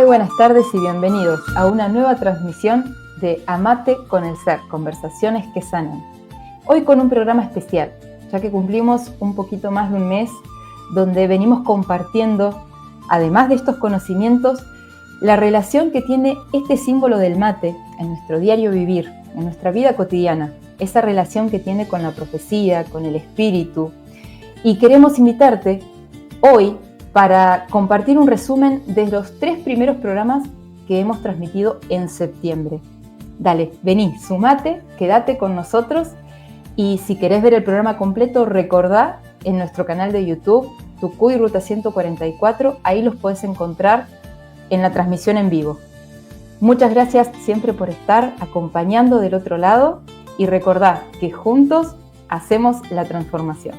Muy buenas tardes y bienvenidos a una nueva transmisión de Amate con el Ser, conversaciones que sanan. Hoy con un programa especial, ya que cumplimos un poquito más de un mes donde venimos compartiendo, además de estos conocimientos, la relación que tiene este símbolo del mate en nuestro diario vivir, en nuestra vida cotidiana, esa relación que tiene con la profecía, con el espíritu. Y queremos invitarte hoy para compartir un resumen de los 3 primeros programas que hemos transmitido en septiembre. Dale, vení, sumate, quédate con nosotros y si querés ver el programa completo, recordá en nuestro canal de YouTube, Tucuy Ruta 144, ahí los podés encontrar en la transmisión en vivo. Muchas gracias siempre por estar acompañando del otro lado y recordá que juntos hacemos la transformación.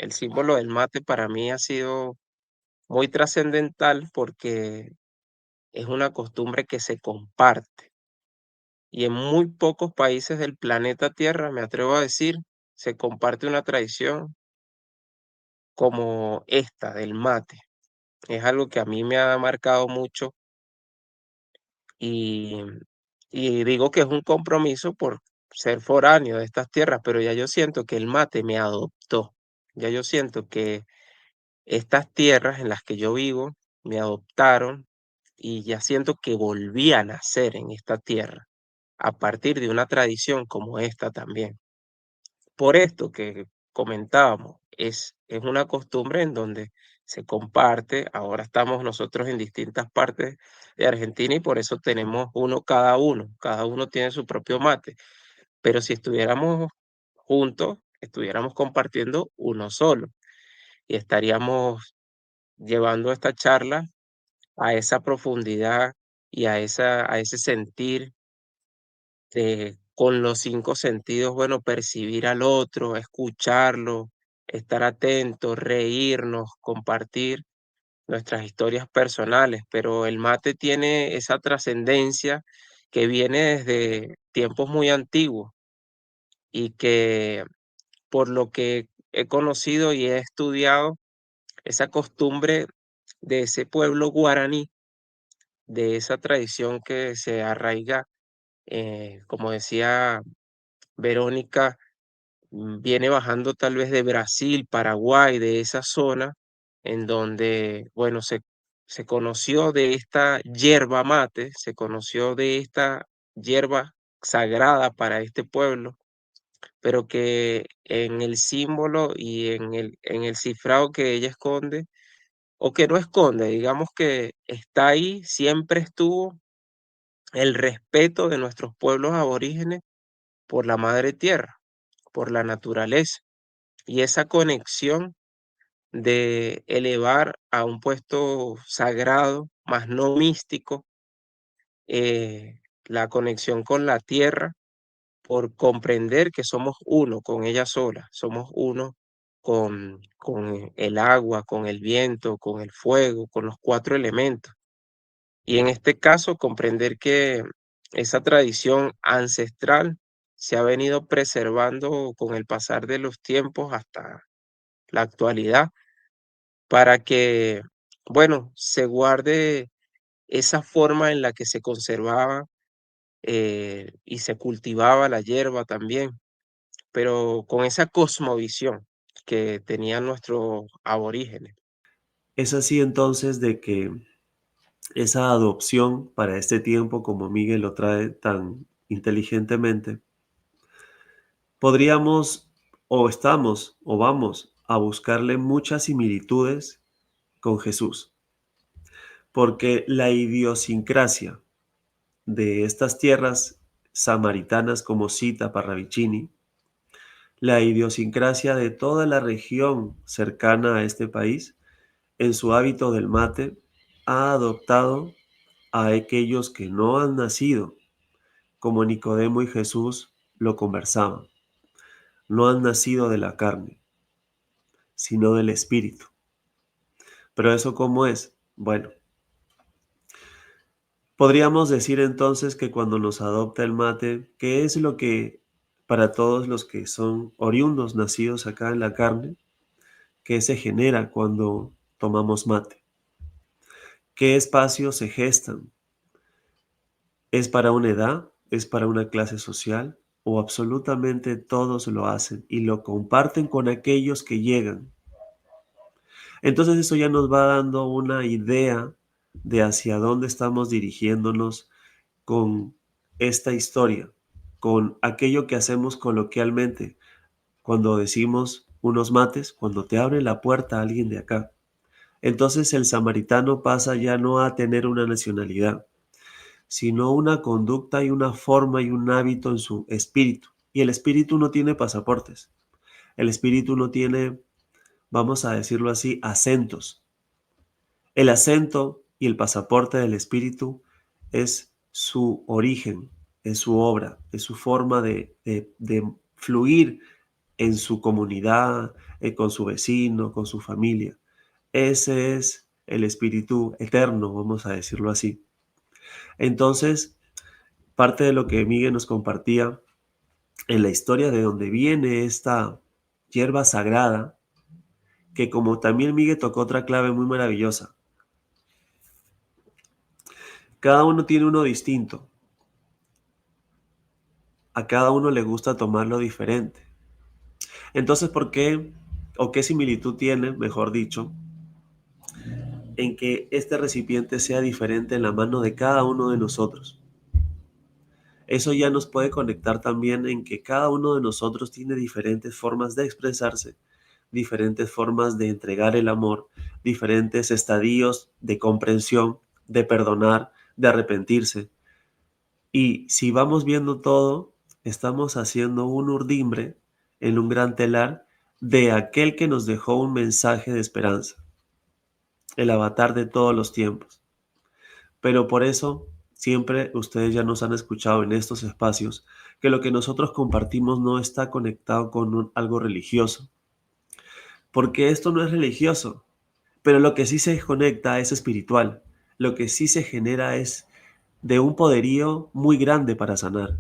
El símbolo del mate para mí ha sido muy trascendental porque es una costumbre que se comparte y en muy pocos países del planeta Tierra, me atrevo a decir, se comparte una tradición como esta del mate. Es algo que a mí me ha marcado mucho y, y digo que es un compromiso por ser foráneo de estas tierras, pero ya yo siento que el mate me adoptó. Ya yo siento que estas tierras en las que yo vivo me adoptaron y ya siento que volví a nacer en esta tierra a partir de una tradición como esta también. Por esto que comentábamos, es una costumbre en donde se comparte. Ahora estamos nosotros en distintas partes de Argentina y por eso tenemos cada uno tiene su propio mate, pero si estuviéramos juntos, estuviéramos compartiendo uno solo y estaríamos llevando esta charla a esa profundidad y a ese sentir con los 5 sentidos, bueno, percibir al otro, escucharlo, estar atentos, reírnos, compartir nuestras historias personales, pero el mate tiene esa trascendencia que viene desde tiempos muy antiguos y que por lo que he conocido y he estudiado, esa costumbre de ese pueblo guaraní, de esa tradición que se arraiga, como decía Verónica, viene bajando tal vez de Brasil, Paraguay, de esa zona en donde, bueno, se conoció de esta yerba mate, se conoció de esta hierba sagrada para este pueblo, pero que en el símbolo y en el cifrado que ella esconde, o que no esconde, digamos que está ahí, siempre estuvo el respeto de nuestros pueblos aborígenes por la madre tierra, por la naturaleza, y esa conexión de elevar a un puesto sagrado, más no místico, la conexión con la tierra, por comprender que somos uno con ella sola, somos uno con el agua, con el viento, con el fuego, con los 4 elementos. Y en este caso, comprender que esa tradición ancestral se ha venido preservando con el pasar de los tiempos hasta la actualidad para que, bueno, se guarde esa forma en la que se conservaba y se cultivaba la hierba también, pero con esa cosmovisión que tenían nuestros aborígenes. Es así entonces de que esa adopción para este tiempo, como Miguel lo trae tan inteligentemente, podríamos o estamos o vamos a buscarle muchas similitudes con Jesús, porque la idiosincrasia de estas tierras samaritanas como cita Parravicini, la idiosincrasia de toda la región cercana a este país, en su hábito del mate, ha adoptado a aquellos que no han nacido, como Nicodemo y Jesús lo conversaban. No han nacido de la carne, sino del Espíritu. ¿Pero eso cómo es? Bueno, podríamos decir entonces que cuando nos adopta el mate, ¿qué es lo que para todos los que son oriundos, nacidos acá en la carne, que se genera cuando tomamos mate. ¿Qué espacios se gestan? ¿Es para una edad? ¿Es para una clase social? ¿O absolutamente todos lo hacen y lo comparten con aquellos que llegan? Entonces eso ya nos va dando una idea de hacia dónde estamos dirigiéndonos con esta historia, con aquello que hacemos coloquialmente cuando decimos unos mates, cuando te abre la puerta a alguien de acá. Entonces el samaritano pasa ya no a tener una nacionalidad, sino una conducta y una forma y un hábito en su espíritu. Y el espíritu no tiene pasaportes. El espíritu no tiene, vamos a decirlo así, acentos. El acento y el pasaporte del espíritu es su origen, es su obra, es su forma de fluir en su comunidad, con su vecino, con su familia. Ese es el espíritu eterno, vamos a decirlo así. Entonces, parte de lo que Miguel nos compartía en la historia de donde viene esta hierba sagrada, que como también Miguel tocó otra clave muy maravillosa, cada uno tiene uno distinto, a cada uno le gusta tomarlo diferente. Entonces, ¿por qué o qué similitud tiene, mejor dicho, en que este recipiente sea diferente en la mano de cada uno de nosotros? Eso ya nos puede conectar también en que cada uno de nosotros tiene diferentes formas de expresarse, diferentes formas de entregar el amor, diferentes estadios de comprensión, de perdonar, de arrepentirse. Y si vamos viendo todo, estamos haciendo un urdimbre en un gran telar de aquel que nos dejó un mensaje de esperanza, el avatar de todos los tiempos. Pero por eso, siempre ustedes ya nos han escuchado en estos espacios que lo que nosotros compartimos no está conectado con algo religioso, porque esto no es religioso, pero lo que sí se conecta es espiritual, lo que sí se genera es de un poderío muy grande para sanar,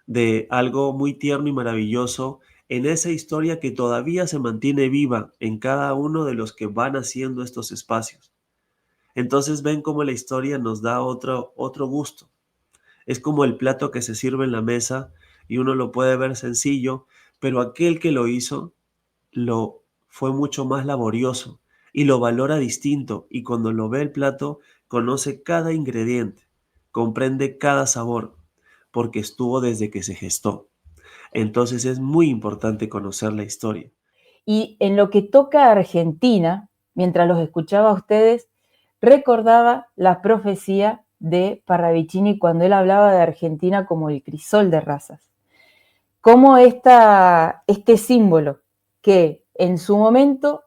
de algo muy tierno y maravilloso en esa historia que todavía se mantiene viva en cada uno de los que van haciendo estos espacios. Entonces ven cómo la historia nos da otro gusto. Es como el plato que se sirve en la mesa y uno lo puede ver sencillo, pero aquel que lo hizo lo fue mucho más laborioso y lo valora distinto, y cuando lo ve el plato conoce cada ingrediente, comprende cada sabor, porque estuvo desde que se gestó. Entonces es muy importante conocer la historia. Y en lo que toca a Argentina, mientras los escuchaba a ustedes, recordaba la profecía de Parravicini cuando él hablaba de Argentina como el crisol de razas. Cómo este símbolo que en su momento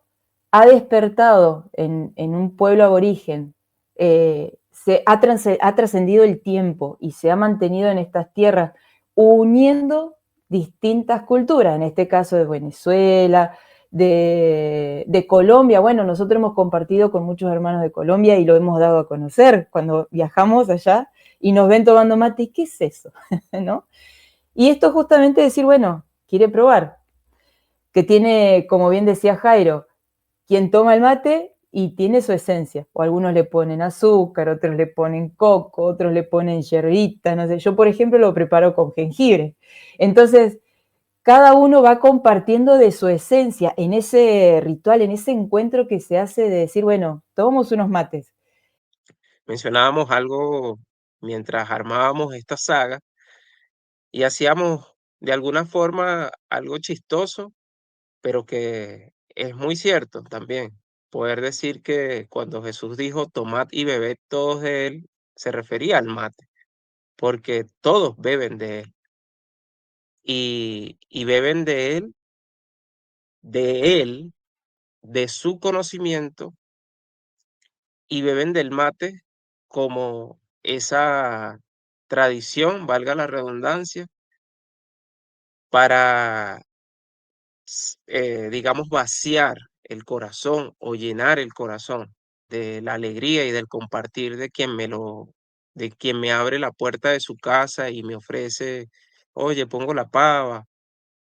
ha despertado en un pueblo aborigen, ha trascendido el tiempo y se ha mantenido en estas tierras uniendo distintas culturas, en este caso de Venezuela, de Colombia. Bueno, nosotros hemos compartido con muchos hermanos de Colombia y lo hemos dado a conocer cuando viajamos allá y nos ven tomando mate. ¿Y qué es eso? ¿No? Y esto justamente decir, bueno, quiere probar, que tiene, como bien decía Jairo, quien toma el mate y tiene su esencia, o algunos le ponen azúcar, otros le ponen coco, otros le ponen yerbita, no sé, yo por ejemplo lo preparo con jengibre. Entonces, cada uno va compartiendo de su esencia en ese ritual, en ese encuentro que se hace de decir, bueno, tomamos unos mates. Mencionábamos algo mientras armábamos esta saga y hacíamos de alguna forma algo chistoso, pero que es muy cierto también. Poder decir que cuando Jesús dijo tomad y bebed todos de él, se refería al mate, porque todos beben de él y beben de él, de su conocimiento y beben del mate como esa tradición, valga la redundancia, para digamos, vaciar el corazón o llenar el corazón de la alegría y del compartir de quien me abre la puerta de su casa y me ofrece oye, pongo la pava,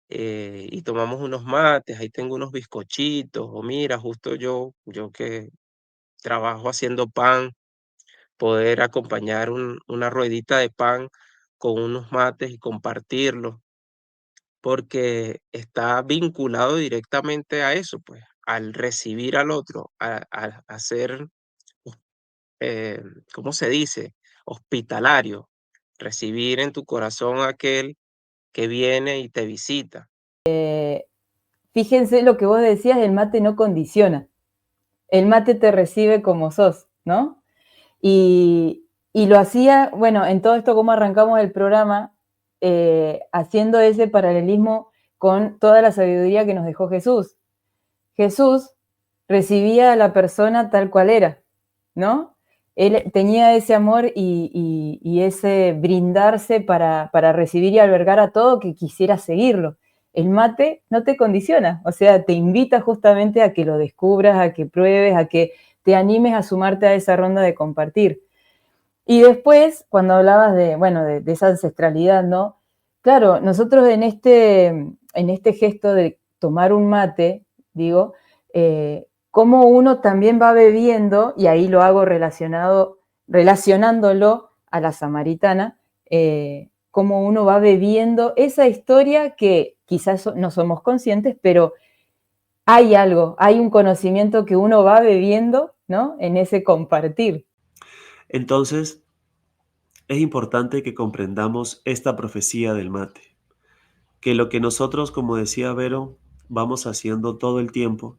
y tomamos unos mates, ahí tengo unos bizcochitos, o mira, justo yo que trabajo haciendo pan, poder acompañar una ruedita de pan con unos mates y compartirlo, porque está vinculado directamente a eso, pues, al recibir al otro, a ser, eh, ¿cómo se dice? Hospitalario, recibir en tu corazón a aquel que viene y te visita. Fíjense lo que vos decías, el mate no condiciona. El mate te recibe como sos, ¿no? Y lo hacía, bueno, en todo esto como arrancamos el programa, haciendo ese paralelismo con toda la sabiduría que nos dejó Jesús. Jesús recibía a la persona tal cual era, ¿no? Él tenía ese amor y ese brindarse para recibir y albergar a todo que quisiera seguirlo. El mate no te condiciona, o sea, te invita justamente a que lo descubras, a que pruebes, a que te animes a sumarte a esa ronda de compartir. Y después, cuando hablabas de, bueno, de esa ancestralidad, ¿no? Claro, nosotros en este gesto de tomar un mate, digo, cómo uno también va bebiendo, y ahí lo hago relacionándolo a la samaritana, cómo uno va bebiendo esa historia que quizás no somos conscientes, pero hay algo, hay un conocimiento que uno va bebiendo, ¿no? En ese compartir. Entonces, es importante que comprendamos esta profecía del mate, que lo que nosotros, como decía Vero, vamos haciendo todo el tiempo,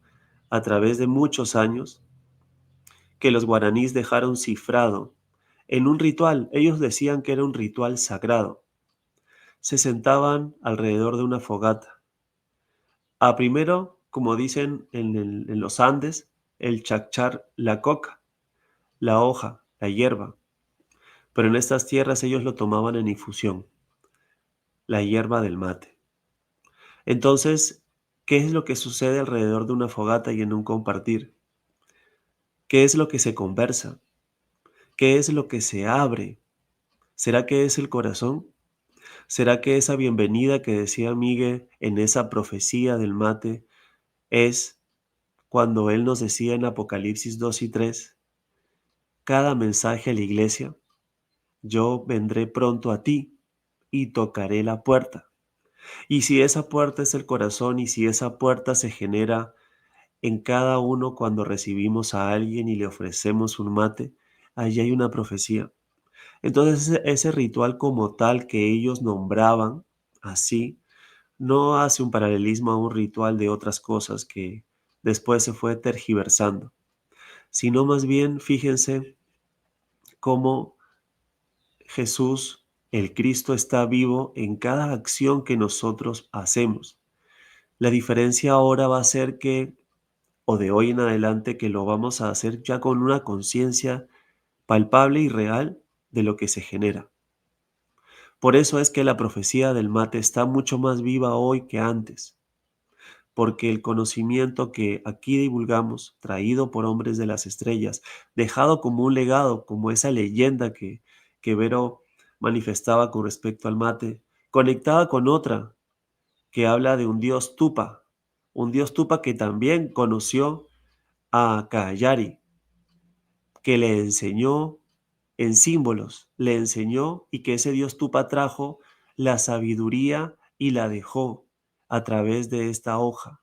a través de muchos años, que los guaraníes dejaron cifrado en un ritual. Ellos decían que era un ritual sagrado. Se sentaban alrededor de una fogata. A primero, como dicen en los Andes, el chacchar, la coca, la hoja, la hierba. Pero en estas tierras ellos lo tomaban en infusión, la hierba del mate. Entonces, ¿qué es lo que sucede alrededor de una fogata y en un compartir? ¿Qué es lo que se conversa? ¿Qué es lo que se abre? ¿Será que es el corazón? ¿Será que esa bienvenida que decía Miguel en esa profecía del mate es cuando él nos decía en Apocalipsis 2 y 3, cada mensaje a la iglesia, yo vendré pronto a ti y tocaré la puerta? Y si esa puerta es el corazón y si esa puerta se genera en cada uno cuando recibimos a alguien y le ofrecemos un mate, allí hay una profecía. Entonces ese ritual como tal que ellos nombraban así, no hace un paralelismo a un ritual de otras cosas que después se fue tergiversando, sino más bien fíjense cómo Jesús, el Cristo, está vivo en cada acción que nosotros hacemos. La diferencia ahora va a ser que, o de hoy en adelante, que lo vamos a hacer ya con una conciencia palpable y real de lo que se genera. Por eso es que la profecía del mate está mucho más viva hoy que antes, porque el conocimiento que aquí divulgamos, traído por hombres de las estrellas, dejado como un legado, como esa leyenda que Vero manifestaba con respecto al mate, conectada con otra que habla de un dios Tupa que también conoció a Kahayari, que le enseñó en símbolos, le enseñó y que ese dios Tupa trajo la sabiduría y la dejó a través de esta hoja.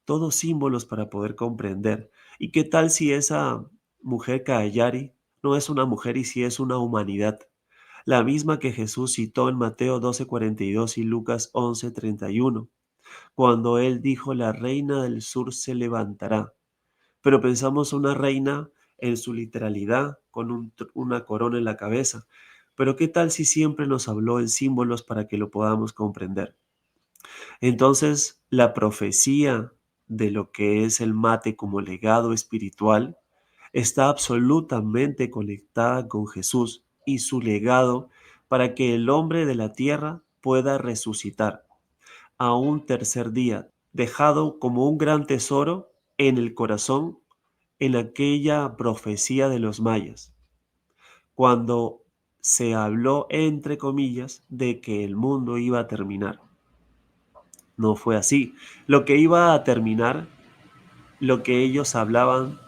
Todos símbolos para poder comprender. ¿Y qué tal si esa mujer Kahayari no es una mujer y si es una humanidad? La misma que Jesús citó en Mateo 12:42 y Lucas 11:31, cuando él dijo, la reina del sur se levantará. Pero pensamos una reina en su literalidad, con una corona en la cabeza. Pero ¿qué tal si siempre nos habló en símbolos para que lo podamos comprender? Entonces, la profecía de lo que es el mate como legado espiritual está absolutamente conectada con Jesús y su legado para que el hombre de la tierra pueda resucitar a un tercer día, dejado como un gran tesoro en el corazón en aquella profecía de los mayas. Cuando se habló, entre comillas, de que el mundo iba a terminar. No fue así. Lo que iba a terminar, lo que ellos hablaban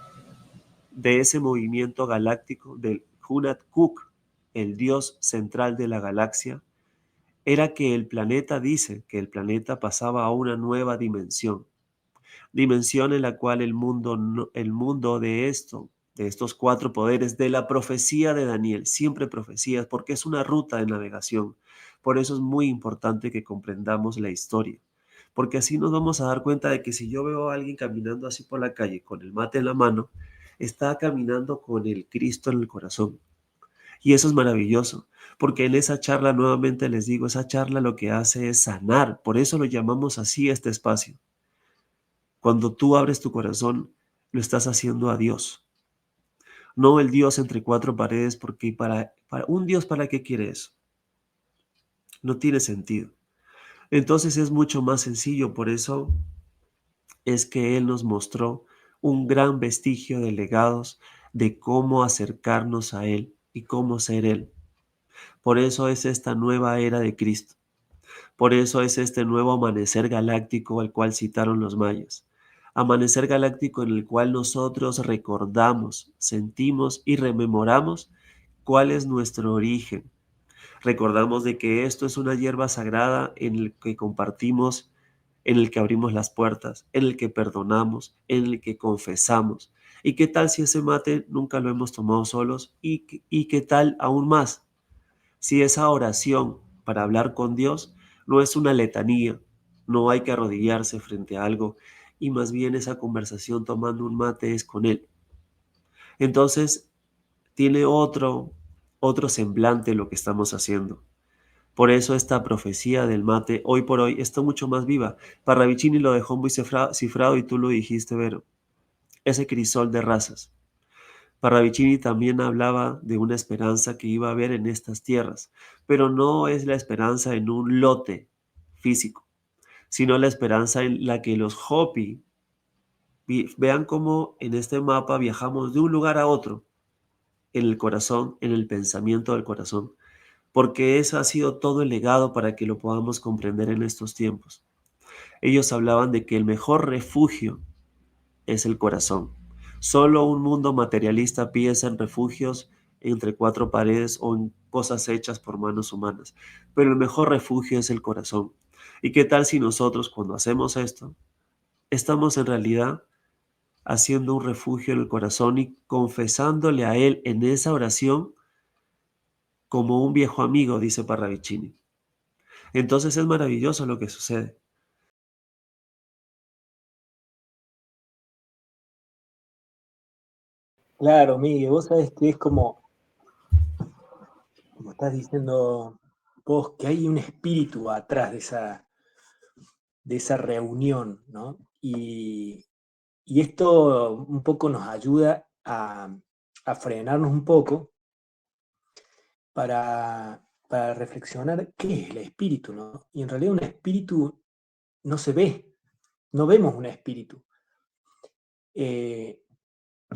de ese movimiento galáctico del Hunat-Kuk, el dios central de la galaxia, era que el planeta dice que el planeta pasaba a una nueva dimensión en la cual el mundo de estos cuatro poderes, de la profecía de Daniel, siempre profecías, porque es una ruta de navegación. Por eso es muy importante que comprendamos la historia, porque así nos vamos a dar cuenta de que si yo veo a alguien caminando así por la calle con el mate en la mano, está caminando con el Cristo en el corazón. Y eso es maravilloso, porque en esa charla, nuevamente les digo, esa charla lo que hace es sanar. Por eso lo llamamos así este espacio. Cuando tú abres tu corazón, lo estás haciendo a Dios. No el Dios entre cuatro paredes, porque para un Dios, ¿para qué quiere eso? No tiene sentido. Entonces es mucho más sencillo, por eso es que Él nos mostró un gran vestigio de legados de cómo acercarnos a Él y cómo ser Él. Por eso es esta nueva era de Cristo. Por eso es este nuevo amanecer galáctico al cual citaron los mayas. Amanecer galáctico en el cual nosotros recordamos, sentimos y rememoramos cuál es nuestro origen. Recordamos de que esto es una hierba sagrada en el que compartimos, en el que abrimos las puertas, en el que perdonamos, en el que confesamos. ¿Y qué tal si ese mate nunca lo hemos tomado solos? ¿Y qué tal aún más? Si esa oración para hablar con Dios no es una letanía, no hay que arrodillarse frente a algo, y más bien esa conversación tomando un mate es con Él. Entonces tiene otro semblante lo que estamos haciendo. Por eso esta profecía del mate hoy por hoy está mucho más viva. Parravicini lo dejó muy cifrado y tú lo dijiste, Vero. Ese crisol de razas. Parravicini también hablaba de una esperanza que iba a haber en estas tierras, pero no es la esperanza en un lote físico, sino la esperanza en la que los Hopi vean cómo en este mapa viajamos de un lugar a otro, en el corazón, en el pensamiento del corazón, porque ese ha sido todo el legado para que lo podamos comprender en estos tiempos. Ellos hablaban de que el mejor refugio es el corazón. Solo un mundo materialista piensa en refugios entre cuatro paredes o en cosas hechas por manos humanas, pero el mejor refugio es el corazón. ¿Y qué tal si nosotros cuando hacemos esto, estamos en realidad haciendo un refugio en el corazón y confesándole a Él en esa oración como un viejo amigo, dice Parravicini? Entonces es maravilloso lo que sucede. Claro, Miguel, vos sabés que es como estás diciendo vos, que hay un espíritu atrás de esa reunión, ¿no? Y esto un poco nos ayuda a frenarnos un poco para reflexionar qué es el espíritu, ¿no? Y en realidad un espíritu no se ve, no vemos un espíritu.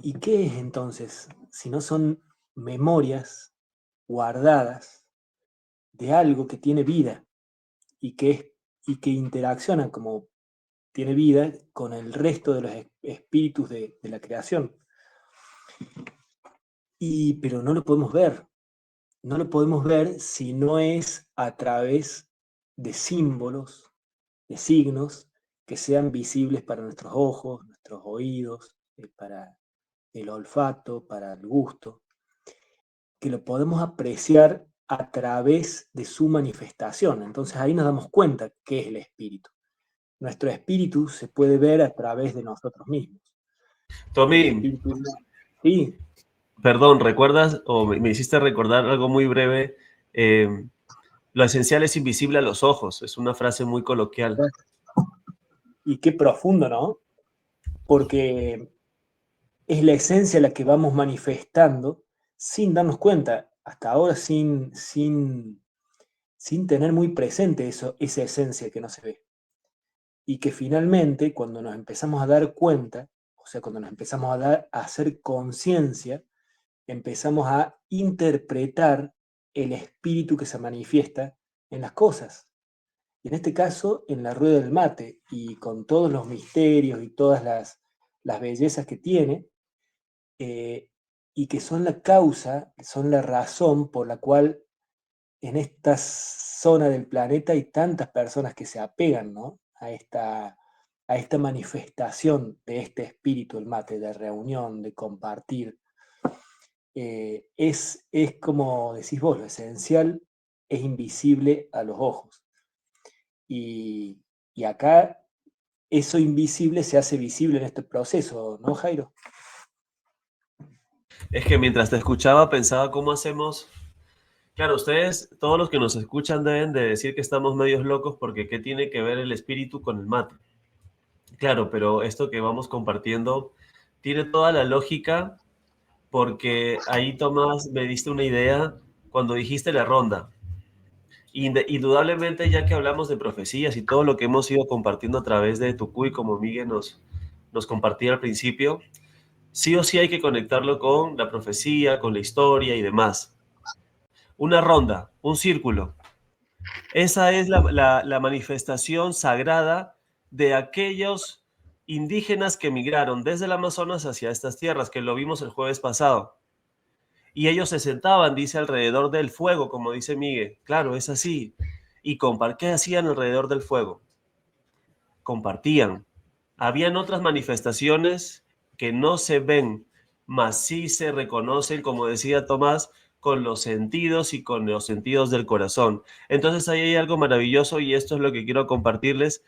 ¿Y qué es entonces? Si no son memorias guardadas de algo que tiene vida y que interacciona como tiene vida con el resto de los espíritus de la creación. Pero no lo podemos ver. No lo podemos ver si no es a través de símbolos, de signos que sean visibles para nuestros ojos, nuestros oídos, para el olfato, para el gusto, que lo podemos apreciar a través de su manifestación. Entonces ahí nos damos cuenta qué es el espíritu. Nuestro espíritu se puede ver a través de nosotros mismos. El Tommy, espíritu, sí, perdón, ¿recuerdas o me hiciste recordar algo muy breve? Lo esencial es invisible a los ojos, es una frase muy coloquial. y qué profundo, ¿no? Porque es la esencia la que vamos manifestando sin darnos cuenta, hasta ahora sin tener muy presente esa esencia que no se ve. Y que finalmente, cuando nos empezamos a dar cuenta, o sea, cuando nos empezamos a hacer conciencia, empezamos a interpretar el espíritu que se manifiesta en las cosas. Y en este caso, en la rueda del mate, y con todos los misterios y todas las bellezas que tiene, y que son la causa, son la razón por la cual en esta zona del planeta hay tantas personas que se apegan, ¿no? A esta manifestación de este espíritu, el mate, de reunión, de compartir. Es como decís vos, lo esencial es invisible a los ojos. Y acá eso invisible se hace visible en este proceso, ¿no, Jairo? Es que mientras te escuchaba pensaba cómo hacemos. Claro, ustedes, todos los que nos escuchan deben de decir que estamos medios locos porque ¿qué tiene que ver el espíritu con el mate? Claro, pero esto que vamos compartiendo tiene toda la lógica porque ahí, Tomás, me diste una idea cuando dijiste la ronda. Indudablemente, ya que hablamos de profecías y todo lo que hemos ido compartiendo a través de Tucuy, como Miguel nos compartía al principio, sí o sí hay que conectarlo con la profecía, con la historia y demás. Una ronda, un círculo. Esa es la manifestación sagrada de aquellos indígenas que migraron desde el Amazonas hacia estas tierras, que lo vimos el jueves pasado. Y ellos se sentaban, dice, alrededor del fuego, como dice Miguel. Claro, es así. ¿Y qué hacían alrededor del fuego? Compartían. Habían otras manifestaciones que no se ven, mas sí se reconocen, como decía Tomás, con los sentidos y con los sentidos del corazón. Entonces ahí hay algo maravilloso y esto es lo que quiero compartirles,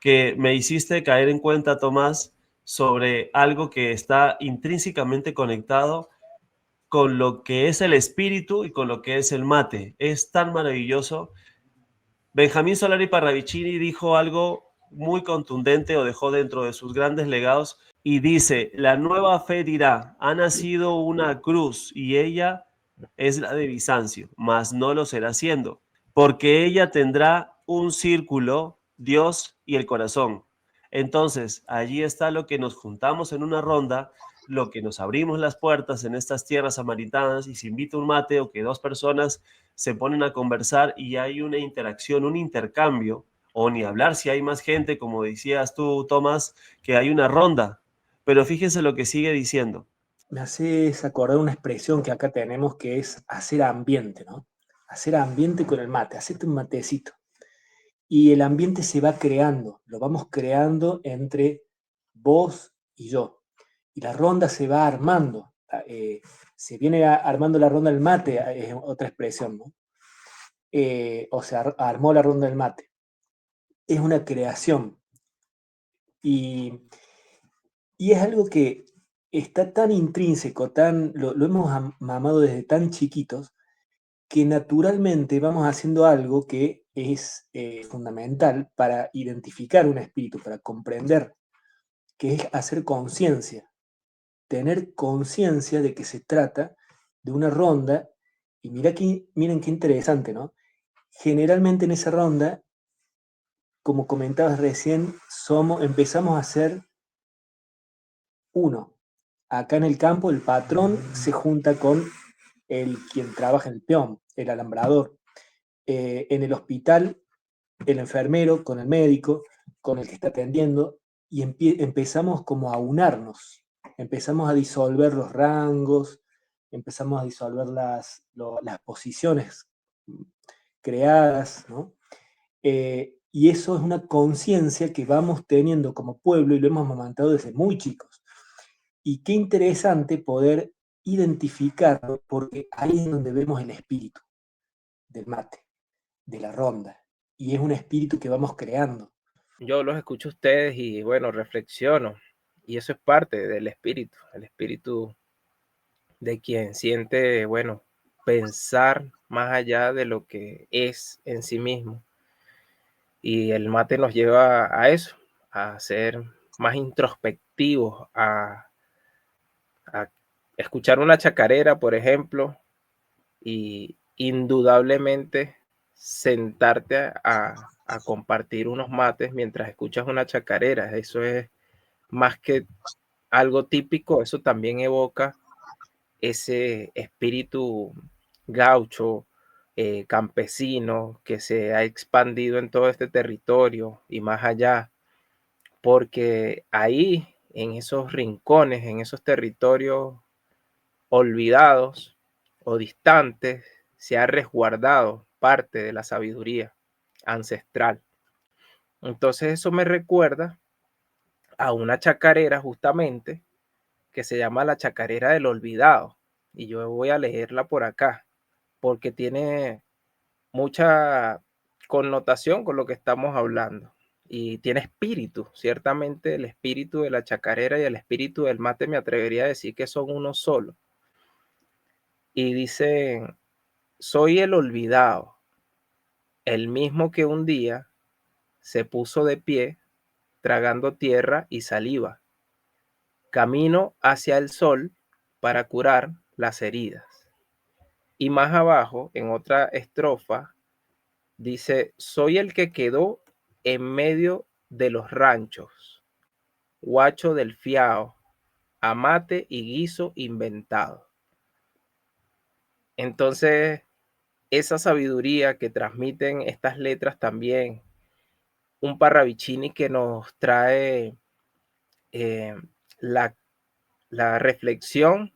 que me hiciste caer en cuenta, Tomás, sobre algo que está intrínsecamente conectado con lo que es el espíritu y con lo que es el mate. Es tan maravilloso. Benjamín Solari Parravicini dijo algo muy contundente o dejó dentro de sus grandes legados y dice, la nueva fe dirá, ha nacido una cruz y ella es la de Bizancio, mas no lo será siendo, porque ella tendrá un círculo, Dios y el corazón. Entonces, allí está lo que nos juntamos en una ronda, lo que nos abrimos las puertas en estas tierras samaritanas y se invita un mate o que dos personas se ponen a conversar y hay una interacción, un intercambio, o ni hablar si hay más gente, como decías tú, Tomás, que hay una ronda. Pero fíjense lo que sigue diciendo. Me haces acordar una expresión que acá tenemos que es hacer ambiente, ¿no? Hacer ambiente con el mate, hacerte un matecito. Y el ambiente se va creando, lo vamos creando entre vos y yo. Y la ronda se va armando. Se viene armando la ronda del mate, es otra expresión, ¿no? O sea, armó la ronda del mate. Es una creación. Y es algo que está tan intrínseco, lo hemos mamado desde tan chiquitos, que naturalmente vamos haciendo algo que es fundamental para identificar un espíritu, para comprender, que es hacer conciencia, tener conciencia de que se trata de una ronda, y miren qué interesante, ¿no? Generalmente en esa ronda, como comentabas recién, empezamos a ser uno. Acá en el campo el patrón se junta con quien trabaja en el peón, el alambrador. En el hospital, el enfermero con el médico, con el que está atendiendo, y empezamos como a unarnos, empezamos a disolver los rangos, empezamos a disolver las posiciones creadas, ¿no? Y eso es una conciencia que vamos teniendo como pueblo y lo hemos amamantado desde muy chicos. Y qué interesante poder identificarlo, porque ahí es donde vemos el espíritu del mate, de la ronda. Y es un espíritu que vamos creando. Yo los escucho a ustedes y bueno, reflexiono. Y eso es parte del espíritu, el espíritu de quien siente, bueno, pensar más allá de lo que es en sí mismo. Y el mate nos lleva a eso, a ser más introspectivos, a escuchar una chacarera, por ejemplo, y indudablemente sentarte a compartir unos mates mientras escuchas una chacarera. Eso es más que algo típico, eso también evoca ese espíritu gaucho campesino que se ha expandido en todo este territorio y más allá, porque ahí, en esos rincones, en esos territorios olvidados o distantes, se ha resguardado parte de la sabiduría ancestral. Entonces eso me recuerda a una chacarera justamente que se llama la chacarera del olvidado. Y yo voy a leerla por acá porque tiene mucha connotación con lo que estamos hablando. Y tiene espíritu, ciertamente el espíritu de la chacarera y el espíritu del mate me atrevería a decir que son uno solo. Y dicen, soy el olvidado, el mismo que un día se puso de pie tragando tierra y saliva. Camino hacia el sol para curar las heridas. Y más abajo, en otra estrofa, dice, soy el que quedó en medio de los ranchos, guacho del fiao, amate y guiso inventado. Entonces, esa sabiduría que transmiten estas letras también, un Parravicini que nos trae eh, la, la reflexión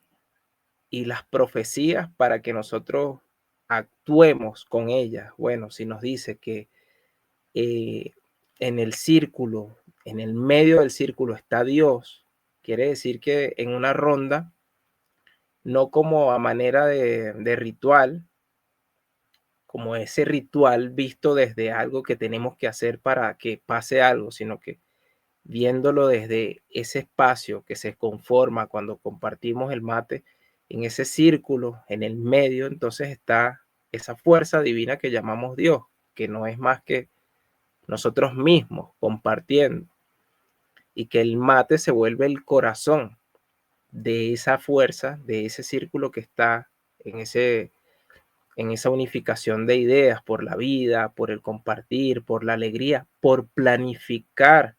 y las profecías para que nosotros actuemos con ellas. Bueno, si nos dice que eh, en el círculo, en el medio del círculo está Dios, quiere decir que en una ronda, no como a manera de ritual, como ese ritual visto desde algo que tenemos que hacer para que pase algo, sino que viéndolo desde ese espacio que se conforma cuando compartimos el mate, en ese círculo, en el medio, entonces está esa fuerza divina que llamamos Dios, que no es más que nosotros mismos compartiendo, y que el mate se vuelve el corazón de esa fuerza, de ese círculo que está en esa unificación de ideas por la vida, por el compartir, por la alegría, por planificar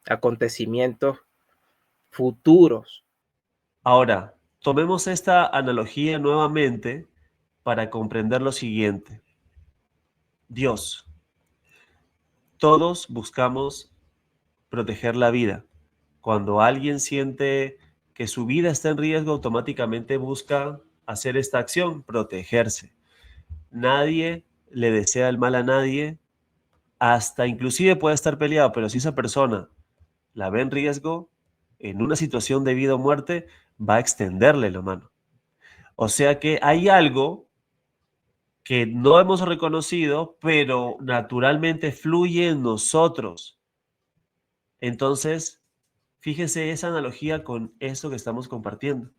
acontecimientos futuros. Ahora, tomemos esta analogía nuevamente para comprender lo siguiente. Dios, todos buscamos proteger la vida. Cuando alguien siente que su vida está en riesgo, automáticamente busca hacer esta acción, protegerse. Nadie le desea el mal a nadie, hasta inclusive puede estar peleado, pero si esa persona la ve en riesgo, en una situación de vida o muerte, va a extenderle la mano. O sea que hay algo que no hemos reconocido, pero naturalmente fluye en nosotros. Entonces, fíjese esa analogía con esto que estamos compartiendo.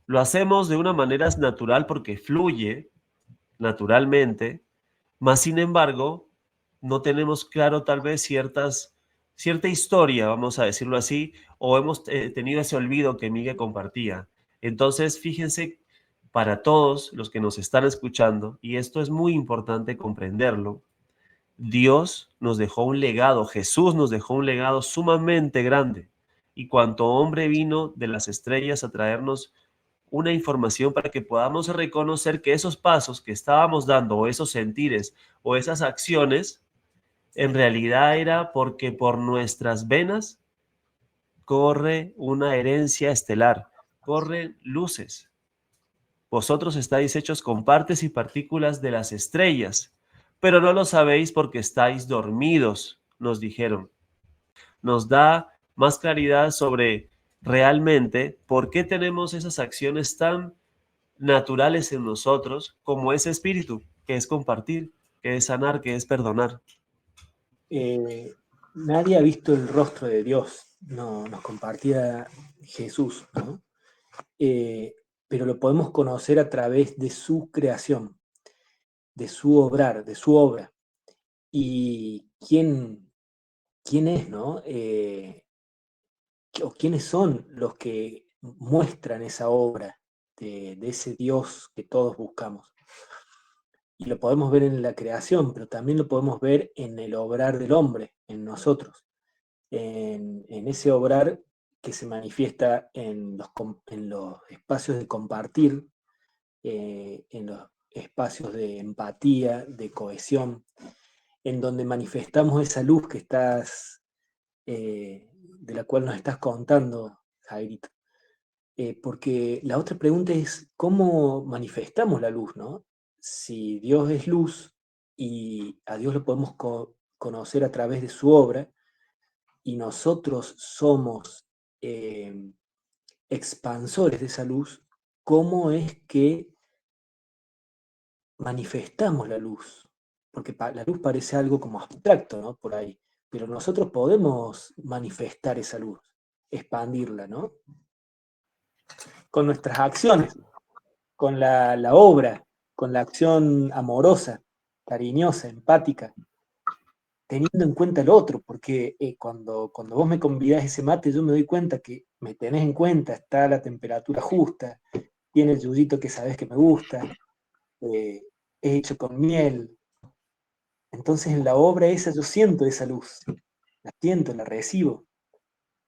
Lo hacemos de una manera natural porque fluye naturalmente, mas sin embargo, no tenemos claro tal vez cierta historia, vamos a decirlo así, o hemos tenido ese olvido que Miguel compartía. Entonces, fíjense, para todos los que nos están escuchando, y esto es muy importante comprenderlo, Dios nos dejó un legado, Jesús nos dejó un legado sumamente grande. Y cuanto hombre vino de las estrellas a traernos una información para que podamos reconocer que esos pasos que estábamos dando, o esos sentires, o esas acciones, en realidad era porque por nuestras venas corre una herencia estelar, corren luces. Vosotros estáis hechos con partes y partículas de las estrellas, pero no lo sabéis porque estáis dormidos, nos dijeron. Nos da más claridad sobre realmente por qué tenemos esas acciones tan naturales en nosotros, como ese espíritu, que es compartir, que es sanar, que es perdonar. Nadie ha visto el rostro de Dios, no, nos compartía Jesús, ¿no? Pero lo podemos conocer a través de su creación, de su obrar, de su obra. ¿Y quién es, no? O quiénes son los que muestran esa obra de ese Dios que todos buscamos. Y lo podemos ver en la creación, pero también lo podemos ver en el obrar del hombre, en nosotros, en ese obrar que se manifiesta en los espacios de compartir, en los espacios de empatía, de cohesión, en donde manifestamos esa luz que estás, de la cual nos estás contando, Jairito. Porque la otra pregunta es, ¿cómo manifestamos la luz, no? Si Dios es luz y a Dios lo podemos conocer a través de su obra, y nosotros somos expansores de esa luz, ¿cómo es que manifestamos la luz? Porque la luz parece algo como abstracto, ¿no? Por ahí, pero nosotros podemos manifestar esa luz, expandirla, ¿no? Con nuestras acciones, con la obra, con la acción amorosa, cariñosa, empática, teniendo en cuenta el otro, porque cuando vos me convidás ese mate, yo me doy cuenta que me tenés en cuenta, está la temperatura justa, tiene el yuyito que sabés que me gusta, es hecho con miel. Entonces en la obra esa yo siento esa luz, la siento, la recibo,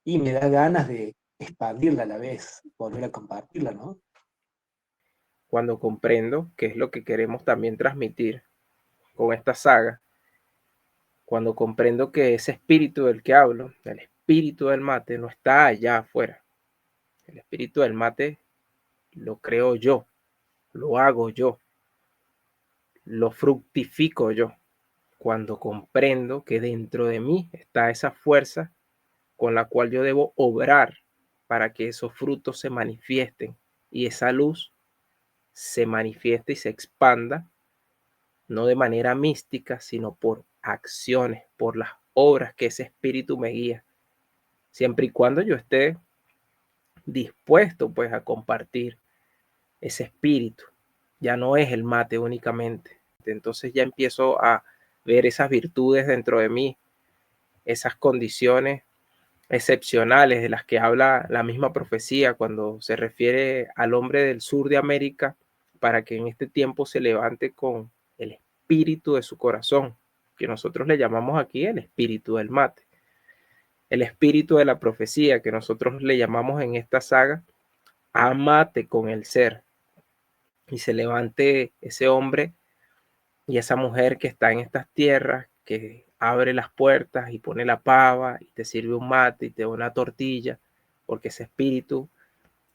y me da ganas de expandirla a la vez, volver a compartirla, ¿no? Cuando comprendo qué es lo que queremos también transmitir con esta saga, cuando comprendo que ese espíritu del que hablo, el espíritu del mate, no está allá afuera. El espíritu del mate lo creo yo, lo hago yo, lo fructifico yo. Cuando comprendo que dentro de mí está esa fuerza con la cual yo debo obrar para que esos frutos se manifiesten y esa luz se manifieste y se expanda, no de manera mística, sino por acciones, por las obras que ese espíritu me guía, siempre y cuando yo esté dispuesto pues a compartir ese espíritu. Ya no es el mate únicamente. Entonces ya empiezo a ver esas virtudes dentro de mí, esas condiciones excepcionales de las que habla la misma profecía cuando se refiere al hombre del sur de América para que en este tiempo se levante con el espíritu de su corazón, que nosotros le llamamos aquí el espíritu del mate, el espíritu de la profecía que nosotros le llamamos en esta saga amate con el ser, y se levante ese hombre y esa mujer que está en estas tierras, que abre las puertas y pone la pava y te sirve un mate y te da una tortilla, porque ese espíritu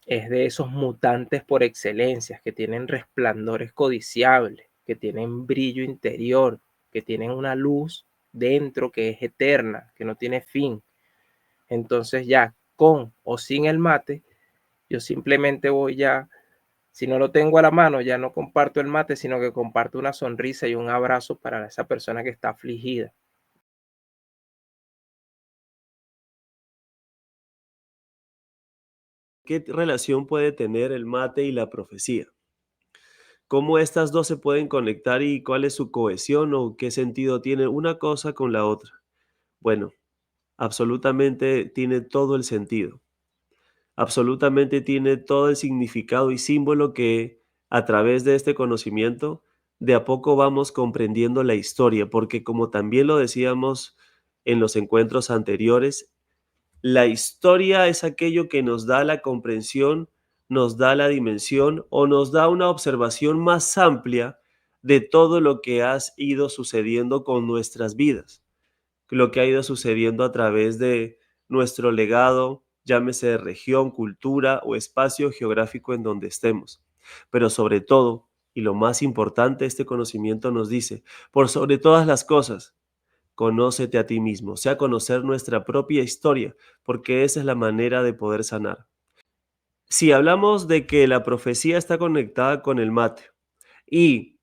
es de esos mutantes por excelencia, que tienen resplandores codiciables, que tienen brillo interior, que tienen una luz dentro que es eterna, que no tiene fin. Entonces ya con o sin el mate, yo simplemente voy ya, si no lo tengo a la mano, ya no comparto el mate, sino que comparto una sonrisa y un abrazo para esa persona que está afligida. ¿Qué relación puede tener el mate y la profecía? ¿Cómo estas dos se pueden conectar y cuál es su cohesión o qué sentido tiene una cosa con la otra? Bueno, absolutamente tiene todo el sentido. Absolutamente tiene todo el significado y símbolo que a través de este conocimiento de a poco vamos comprendiendo la historia, porque como también lo decíamos en los encuentros anteriores, la historia es aquello que nos da la comprensión, nos da la dimensión o nos da una observación más amplia de todo lo que ha ido sucediendo con nuestras vidas, lo que ha ido sucediendo a través de nuestro legado, llámese de región, cultura o espacio geográfico en donde estemos. Pero sobre todo, y lo más importante, este conocimiento nos dice, por sobre todas las cosas, conócete a ti mismo, o sea, conocer nuestra propia historia, porque esa es la manera de poder sanar. Si hablamos de que la profecía está conectada con el mate y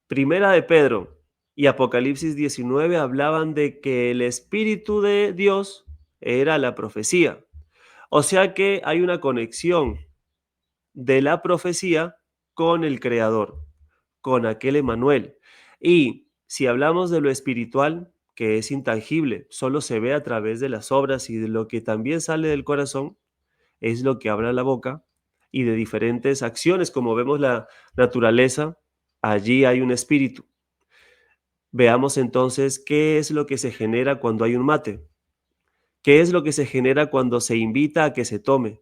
Primera de Pedro y Apocalipsis 19 hablaban de que el Espíritu de Dios era la profecía, o sea que hay una conexión de la profecía con el Creador, con aquel Emanuel. Y si hablamos de lo espiritual, que es intangible, solo se ve a través de las obras y de lo que también sale del corazón, es lo que habla la boca y de diferentes acciones, como vemos la naturaleza, allí hay un espíritu. Veamos entonces qué es lo que se genera cuando hay un mate, qué es lo que se genera cuando se invita a que se tome,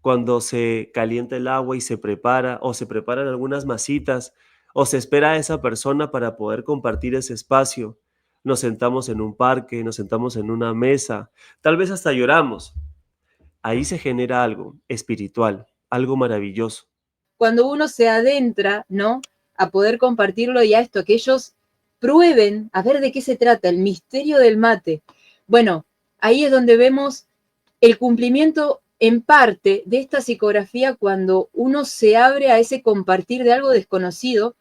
cuando se calienta el agua y se prepara o se preparan algunas masitas o se espera a esa persona para poder compartir ese espacio. Nos sentamos en un parque, nos sentamos en una mesa, tal vez hasta lloramos. Ahí se genera algo espiritual, algo maravilloso. Cuando uno se adentra, ¿no? A poder compartirlo y a esto, que ellos prueben a ver de qué se trata, el misterio del mate. Bueno, ahí es donde vemos el cumplimiento en parte de esta psicografía cuando uno se abre a ese compartir de algo desconocido,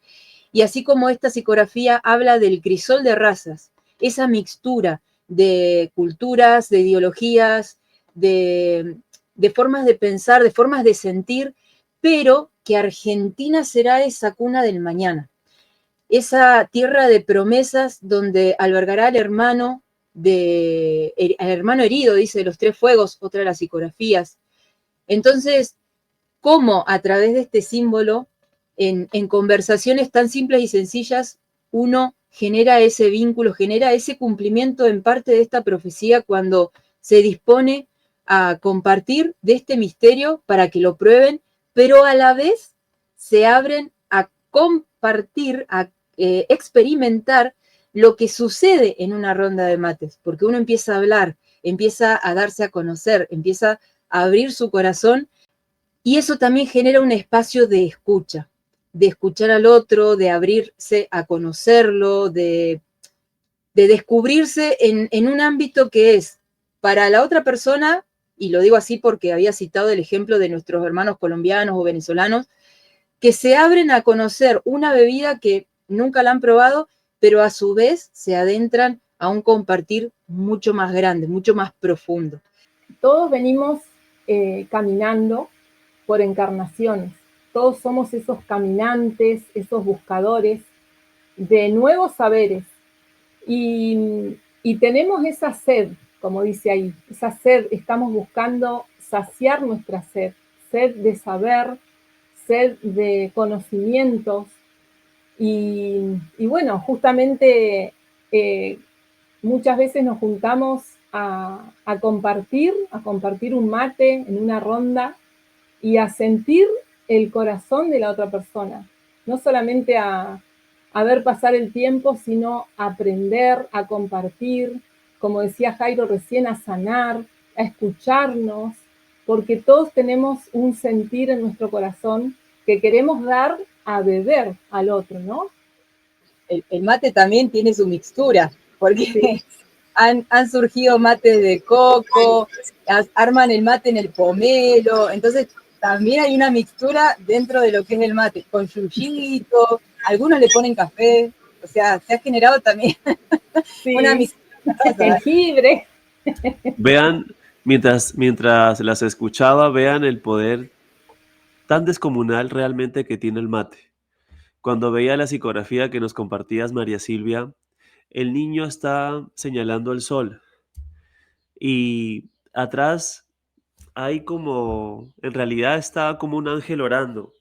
y así como esta psicografía habla del crisol de razas, esa mixtura de culturas, de ideologías, de formas de pensar, de formas de sentir, pero que Argentina será esa cuna del mañana, esa tierra de promesas donde albergará al hermano herido, dice, de los tres fuegos, otra de las psicografías. Entonces, ¿cómo a través de este símbolo, en conversaciones tan simples y sencillas, uno genera ese vínculo, genera ese cumplimiento en parte de esta profecía cuando se dispone a compartir de este misterio para que lo prueben, pero a la vez se abren a compartir, a experimentar lo que sucede en una ronda de mates, porque uno empieza a hablar, empieza a darse a conocer, empieza a abrir su corazón, y eso también genera un espacio de escuchar al otro, de abrirse a conocerlo, de descubrirse en un ámbito que es para la otra persona, y lo digo así porque había citado el ejemplo de nuestros hermanos colombianos o venezolanos, que se abren a conocer una bebida que nunca la han probado, pero a su vez se adentran a un compartir mucho más grande, mucho más profundo. Todos venimos caminando por encarnaciones. Todos somos esos caminantes, esos buscadores de nuevos saberes. Y tenemos esa sed, como dice ahí, esa sed, estamos buscando saciar nuestra sed, sed de saber, sed de conocimientos. Y bueno, justamente muchas veces nos juntamos a compartir un mate en una ronda y a sentir el corazón de la otra persona. No solamente a ver pasar el tiempo, sino a aprender, a compartir, como decía Jairo recién, a sanar, a escucharnos, porque todos tenemos un sentir en nuestro corazón que queremos dar a beber al otro, ¿no? El mate también tiene su mixtura, porque sí. han surgido mates de coco, arman el mate en el pomelo, entonces también hay una mixtura dentro de lo que es el mate, con yuyito, algunos le ponen café, o sea, se ha generado también sí. una mixtura. Jengibre. Vean, mientras las escuchaba, vean el poder tan descomunal realmente que tiene el mate. Cuando veía la psicografía que nos compartías, María Silvia, el niño está señalando el sol y atrás hay como, en realidad está como un ángel orando,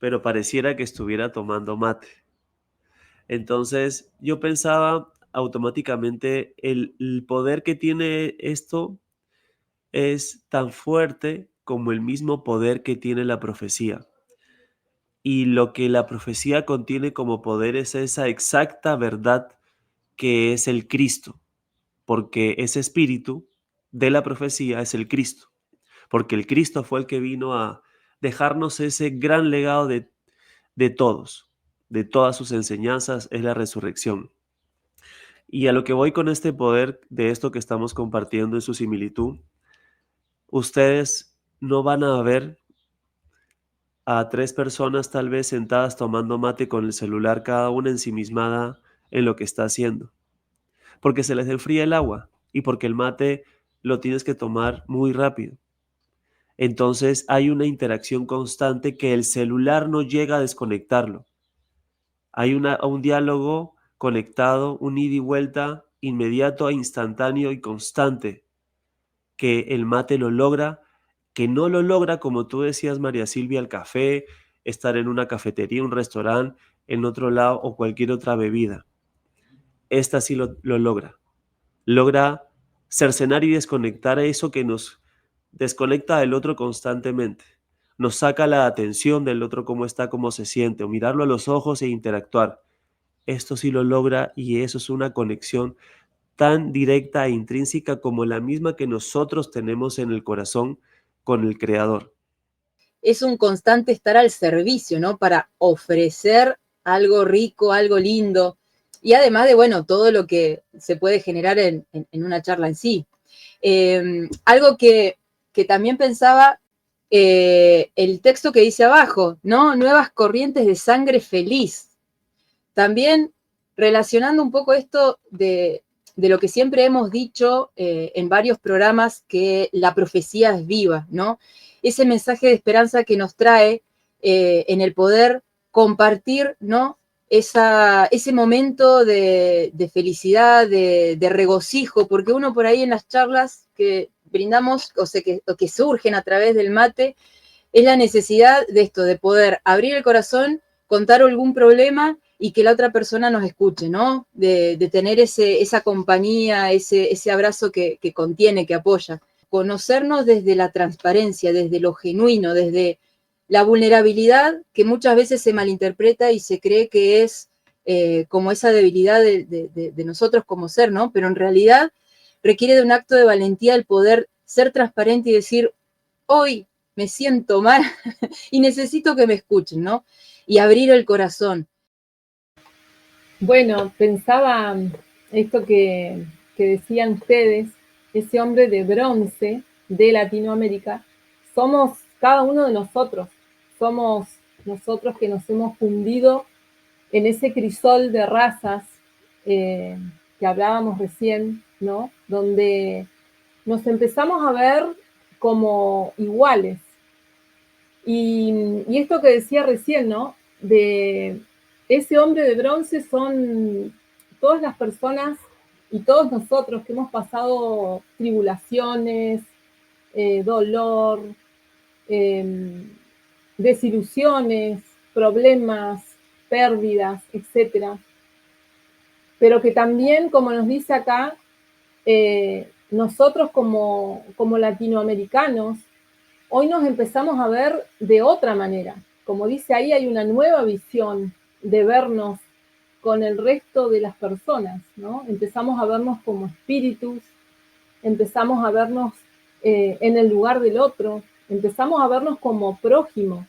pero pareciera que estuviera tomando mate. Entonces yo pensaba automáticamente el poder que tiene esto es tan fuerte como el mismo poder que tiene la profecía. Y lo que la profecía contiene como poder es esa exacta verdad que es el Cristo, porque ese espíritu de la profecía es el Cristo, porque el Cristo fue el que vino a dejarnos ese gran legado de todos, de todas sus enseñanzas, es la resurrección. Y a lo que voy con este poder de esto que estamos compartiendo en su similitud, ustedes no van a ver a tres personas tal vez sentadas tomando mate con el celular, cada una ensimismada en lo que está haciendo, porque se les enfría el agua y porque el mate lo tienes que tomar muy rápido. Entonces hay una interacción constante que el celular no llega a desconectarlo. Hay un diálogo conectado, un ida y vuelta inmediato, instantáneo y constante, que el mate lo logra, que no lo logra, como tú decías, María Silvia, el café, estar en una cafetería, un restaurante, en otro lado o cualquier otra bebida. Esta sí lo logra. Logra cercenar y desconectar a eso que nos desconecta del otro constantemente. nos saca la atención del otro, cómo está, cómo se siente, o mirarlo a los ojos e interactuar. Esto sí lo logra y eso es una conexión tan directa e intrínseca como la misma que nosotros tenemos en el corazón con el Creador. Es un constante estar al servicio, ¿no? Para ofrecer algo rico, algo lindo. Y además de, bueno, todo lo que se puede generar en una charla en sí. Algo que también pensaba, el texto que dice abajo, ¿no? Nuevas corrientes de sangre feliz. También relacionando un poco esto de lo que siempre hemos dicho en varios programas, que la profecía es viva, ¿no? Ese mensaje de esperanza que nos trae en el poder compartir, ¿no? Ese momento de felicidad, de regocijo, porque uno por ahí en las charlas que brindamos, o que surgen a través del mate, es la necesidad de esto, de poder abrir el corazón, contar algún problema y que la otra persona nos escuche, ¿no? De tener esa compañía, ese abrazo que contiene, que apoya. Conocernos desde la transparencia, desde lo genuino, desde la vulnerabilidad, que muchas veces se malinterpreta y se cree que es como esa debilidad de nosotros como ser, ¿no? Pero en realidad requiere de un acto de valentía el poder ser transparente y decir, hoy me siento mal y necesito que me escuchen, ¿no? Y abrir el corazón. Bueno, pensaba esto que decían ustedes, ese hombre de bronce de Latinoamérica, somos cada uno de nosotros, somos nosotros que nos hemos fundido en ese crisol de razas que hablábamos recién, ¿no? Donde nos empezamos a ver como iguales. Y esto que decía recién, ¿no? De ese hombre de bronce son todas las personas y todos nosotros que hemos pasado tribulaciones, dolor, desilusiones, problemas, pérdidas, etc. Pero que también, como nos dice acá, nosotros como latinoamericanos, hoy nos empezamos a ver de otra manera. Como dice ahí, hay una nueva visión de vernos con el resto de las personas, ¿no? Empezamos a vernos como espíritus, empezamos a vernos en el lugar del otro, empezamos a vernos como prójimo,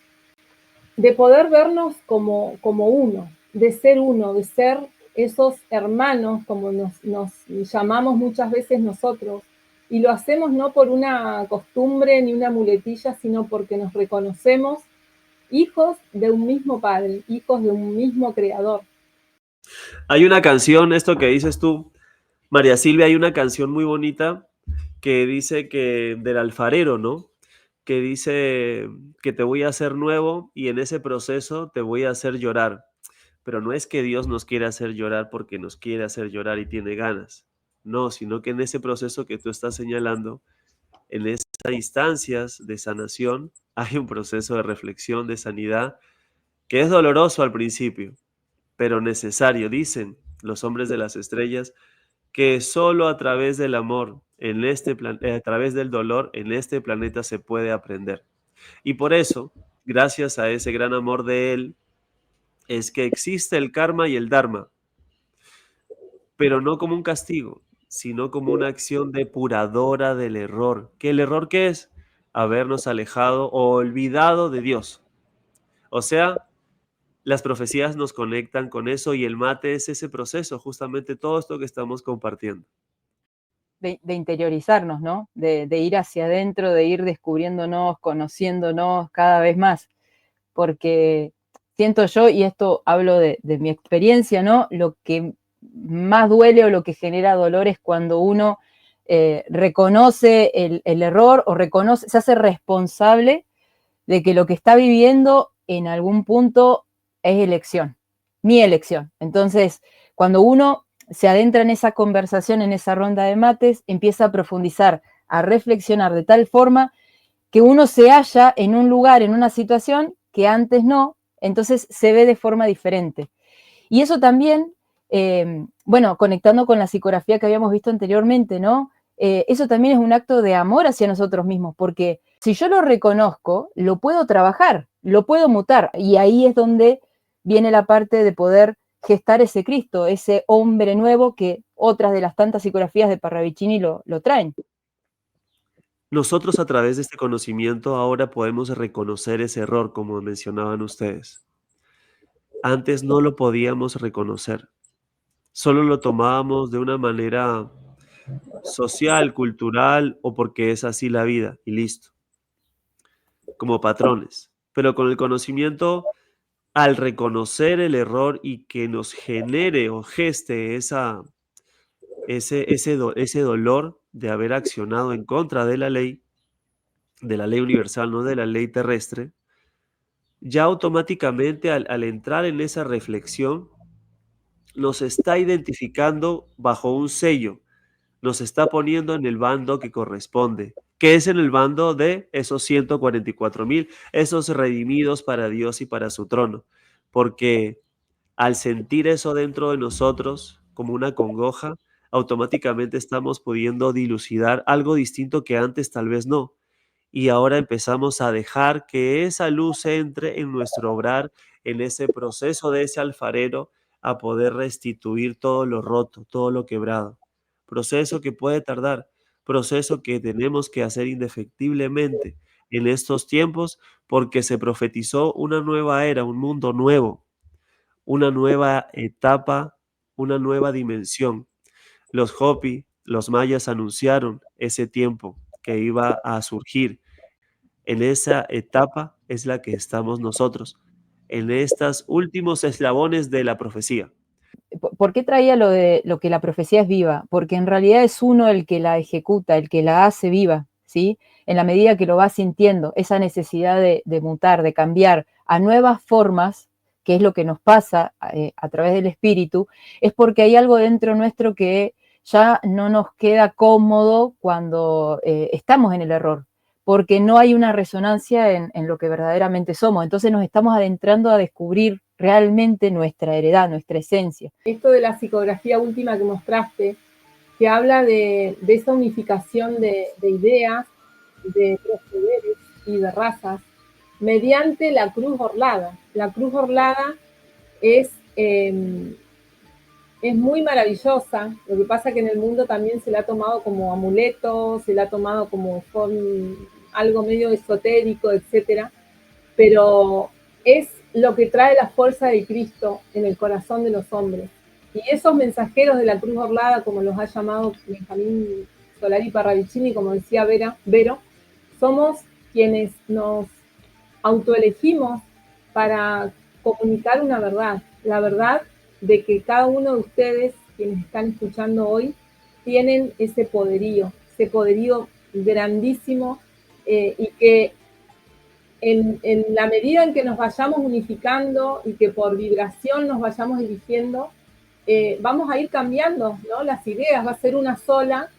de poder vernos como uno, de ser esos hermanos, como nos llamamos muchas veces nosotros, y lo hacemos no por una costumbre ni una muletilla, sino porque nos reconocemos hijos de un mismo Padre, hijos de un mismo Creador. Hay una canción, esto que dices tú, María Silvia, hay una canción muy bonita que dice que del alfarero, ¿no? Que dice que te voy a hacer nuevo y en ese proceso te voy a hacer llorar. Pero no es que Dios nos quiere hacer llorar porque nos quiere hacer llorar y tiene ganas. No, sino que en ese proceso que tú estás señalando, en esas instancias de sanación, hay un proceso de reflexión, de sanidad, que es doloroso al principio, pero necesario. Dicen los hombres de las estrellas que solo a través del amor, a través del dolor, en este planeta se puede aprender. Y por eso, gracias a ese gran amor de Él, es que existe el karma y el dharma, pero no como un castigo, sino como una acción depuradora del error. ¿Qué el error qué es? Habernos alejado o olvidado de Dios. O sea, las profecías nos conectan con eso y el mate es ese proceso, justamente todo esto que estamos compartiendo. De interiorizarnos, ¿no? De ir hacia adentro, de ir descubriéndonos, conociéndonos cada vez más. Porque siento yo, y esto hablo de mi experiencia, ¿no? Lo que más duele o lo que genera dolor es cuando uno reconoce el error o se hace responsable de que lo que está viviendo en algún punto es elección, mi elección. Entonces, cuando uno se adentra en esa conversación, en esa ronda de mates, empieza a profundizar, a reflexionar de tal forma que uno se halla en un lugar, en una situación que antes no, entonces se ve de forma diferente. Y eso también, bueno, conectando con la psicografía que habíamos visto anteriormente, ¿no? Eso también es un acto de amor hacia nosotros mismos, porque Si yo lo reconozco, lo puedo trabajar, lo puedo mutar, y ahí es donde viene la parte de poder gestar ese Cristo, ese hombre nuevo que otras de las tantas psicografías de Parravicini lo traen. Nosotros a través de este conocimiento ahora podemos reconocer ese error, como mencionaban ustedes. Antes no lo podíamos reconocer, solo lo tomábamos de una manera social, cultural o porque es así la vida y listo, como patrones. Pero con el conocimiento, al reconocer el error y que nos genere o geste ese dolor de haber accionado en contra de la ley universal, no de la ley terrestre, ya automáticamente al entrar en esa reflexión, nos está identificando bajo un sello, nos está poniendo en el bando que corresponde, que es en el bando de esos 144,000, esos redimidos para Dios y para su trono, porque al sentir eso dentro de nosotros como una congoja, automáticamente estamos pudiendo dilucidar algo distinto que antes tal vez no. Y ahora empezamos a dejar que esa luz entre en nuestro obrar, en ese proceso de ese alfarero, a poder restituir todo lo roto, todo lo quebrado. Proceso que puede tardar, proceso que tenemos que hacer indefectiblemente en estos tiempos, porque se profetizó una nueva era, un mundo nuevo, una nueva etapa, una nueva dimensión. Los Hopi, los mayas anunciaron ese tiempo que iba a surgir. En esa etapa es la que estamos nosotros, en estos últimos eslabones de la profecía. ¿Por qué traía lo de lo que la profecía es viva? Porque en realidad es uno el que la ejecuta, el que la hace viva, ¿sí? En la medida que lo va sintiendo, esa necesidad de mutar, de cambiar a nuevas formas, que es lo que nos pasa a través del espíritu, es porque hay algo dentro nuestro que ya no nos queda cómodo cuando estamos en el error, porque no hay una resonancia en lo que verdaderamente somos. Entonces nos estamos adentrando a descubrir realmente nuestra heredad, nuestra esencia. Esto de la psicografía última que mostraste, que habla de esa unificación de ideas, de procederes y de razas, mediante la cruz orlada. La cruz orlada es muy maravillosa. Lo que pasa es que en el mundo también se la ha tomado como amuleto, se la ha tomado como algo medio esotérico, etcétera. Pero es lo que trae la fuerza de Cristo en el corazón de los hombres. Y esos mensajeros de la cruz orlada, como los ha llamado Benjamín Solari Parravicini, como decía Vero, somos quienes nos autoelegimos para comunicar una verdad, la verdad de que cada uno de ustedes, quienes están escuchando hoy, tienen ese poderío grandísimo, y que en la medida en que nos vayamos unificando y que por vibración nos vayamos eligiendo, vamos a ir cambiando, ¿no? Las ideas, va a ser una sola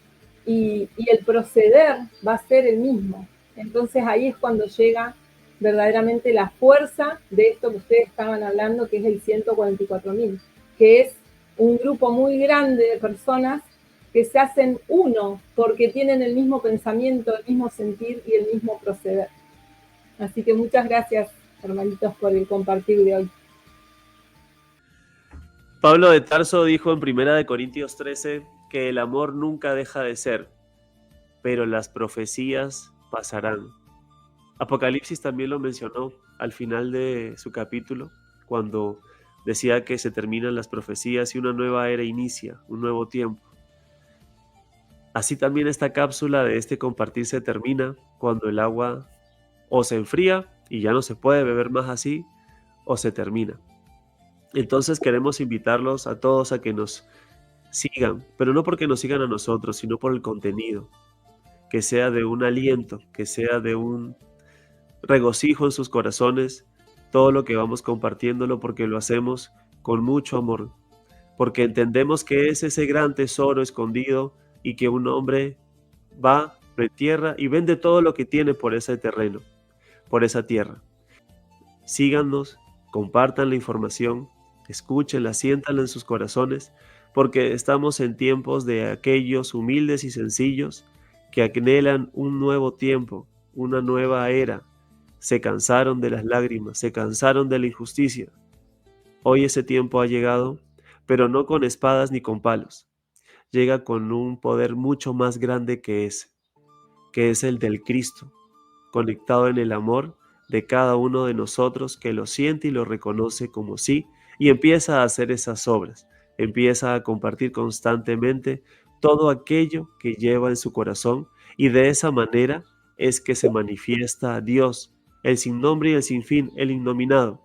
y el proceder va a ser el mismo. Entonces ahí es cuando llega verdaderamente la fuerza de esto que ustedes estaban hablando, que es el 144,000, que es un grupo muy grande de personas que se hacen uno porque tienen el mismo pensamiento, el mismo sentir y el mismo proceder. Así que muchas gracias, hermanitos, por el compartir de hoy. Pablo de Tarso dijo en 1 Corintios 13 que el amor nunca deja de ser, pero las profecías pasarán. Apocalipsis también lo mencionó al final de su capítulo, cuando decía que se terminan las profecías y una nueva era inicia, un nuevo tiempo. Así también esta cápsula de este compartir se termina cuando el agua o se enfría y ya no se puede beber más así, o se termina. Entonces queremos invitarlos a todos a que nos sigan, pero no porque nos sigan a nosotros, sino por el contenido, que sea de un aliento, que sea de un regocijo en sus corazones, todo lo que vamos compartiéndolo, porque lo hacemos con mucho amor, porque entendemos que es ese gran tesoro escondido y que un hombre va, lo entierra y vende todo lo que tiene por ese terreno, por esa tierra. Síganos, compartan la información, escúchenla, siéntanla en sus corazones, porque estamos en tiempos de aquellos humildes y sencillos que anhelan un nuevo tiempo, una nueva era. Se cansaron de las lágrimas, se cansaron de la injusticia. Hoy ese tiempo ha llegado, pero no con espadas ni con palos. Llega con un poder mucho más grande que es el del Cristo, conectado en el amor de cada uno de nosotros que lo siente y lo reconoce como sí, y empieza a hacer esas obras, empieza a compartir constantemente todo aquello que lleva en su corazón, y de esa manera es que se manifiesta a Dios, el sin nombre y el sin fin, el innominado.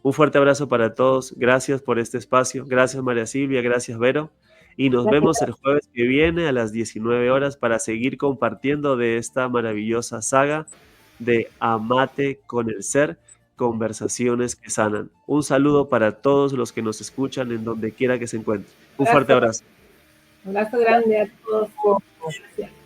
Un fuerte abrazo para todos, gracias por este espacio, gracias María Silvia, gracias Vero, y nos vemos el jueves que viene a las 19 horas para seguir compartiendo de esta maravillosa saga de Amate con el Ser, conversaciones que sanan. Un saludo para todos los que nos escuchan en donde quiera que se encuentren. Un fuerte abrazo. Un abrazo grande a todos. Gracias.